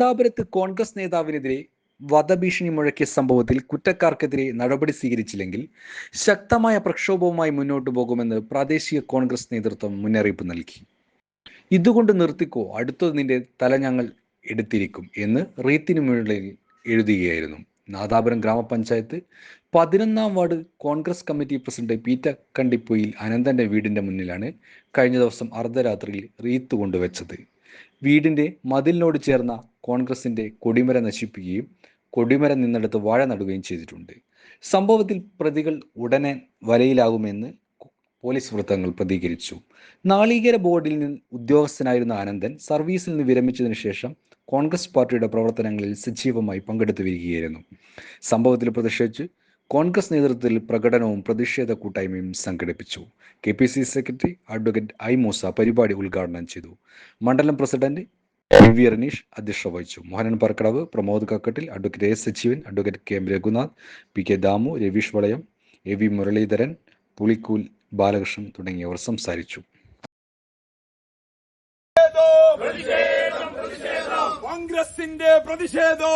നാദാപുരത്ത് കോൺഗ്രസ് നേതാവിനെതിരെ വധഭീഷണി മുഴക്കിയ സംഭവത്തിൽ കുറ്റക്കാർക്കെതിരെ നടപടി സ്വീകരിച്ചില്ലെങ്കിൽ ശക്തമായ പ്രക്ഷോഭവുമായി മുന്നോട്ടു പോകുമെന്ന് പ്രാദേശിക കോൺഗ്രസ് നേതൃത്വം മുന്നറിയിപ്പ് നൽകി. ഇതുകൊണ്ട് നിർത്തിക്കോ, അടുത്തത് നിന്റെ തല ഞങ്ങൾ എടുത്തിരിക്കും എന്ന് റീത്തിന് മുകളിൽ എഴുതുകയായിരുന്നു. നാദാപുരം ഗ്രാമപഞ്ചായത്ത് 11-ാം ward Congress committee president Peter Kandippoyil അനന്തന്റെ വീടിന്റെ മുന്നിലാണ് കഴിഞ്ഞ ദിവസം അർദ്ധരാത്രിയിൽ റീത്ത് കൊണ്ടുവച്ചത്. വീടിന്റെ മതിലിനോട് ചേർന്ന കോൺഗ്രസിന്റെ കൊടിമരം നശിപ്പിക്കുകയും കൊടിമരം നിന്നെടുത്ത് വാഴ നടുകയും ചെയ്തിട്ടുണ്ട്. സംഭവത്തിൽ പ്രതികൾ ഉടനെ വലയിലാകുമെന്ന് പോലീസ് വൃത്തങ്ങൾ പ്രതികരിച്ചു. നാളികേര ബോർഡിൽ നിന്ന് ഉദ്യോഗസ്ഥനായിരുന്ന അനന്തൻ സർവീസിൽ നിന്ന് വിരമിച്ചതിനു ശേഷം കോൺഗ്രസ് പാർട്ടിയുടെ പ്രവർത്തനങ്ങളിൽ സജീവമായി പങ്കെടുത്തു വരികയായിരുന്നു. സംഭവത്തിൽ പ്രതിഷേധിച്ച് കോൺഗ്രസ് നേതൃത്വത്തിൽ പ്രകടനവും പ്രതിഷേധ കൂട്ടായ്മയും സംഘടിപ്പിച്ചു. KPCC secretary advocate I Moosa പരിപാടി ഉദ്ഘാടനം ചെയ്തു. മണ്ഡലം പ്രസിഡന്റ് V റനീഷ് അധ്യക്ഷത വഹിച്ചു. Mohanan Parakkadavu, Pramod Kakkattil, advocate A Sajeevan, advocate KM Raghunath, PK Damu, Raveesh Valayam, AV Muraleedharan, Pulikkool Balakrishnan തുടങ്ങിയവർ സംസാരിച്ചു. കോൺഗ്രസിന്റെ പ്രതിഷേധം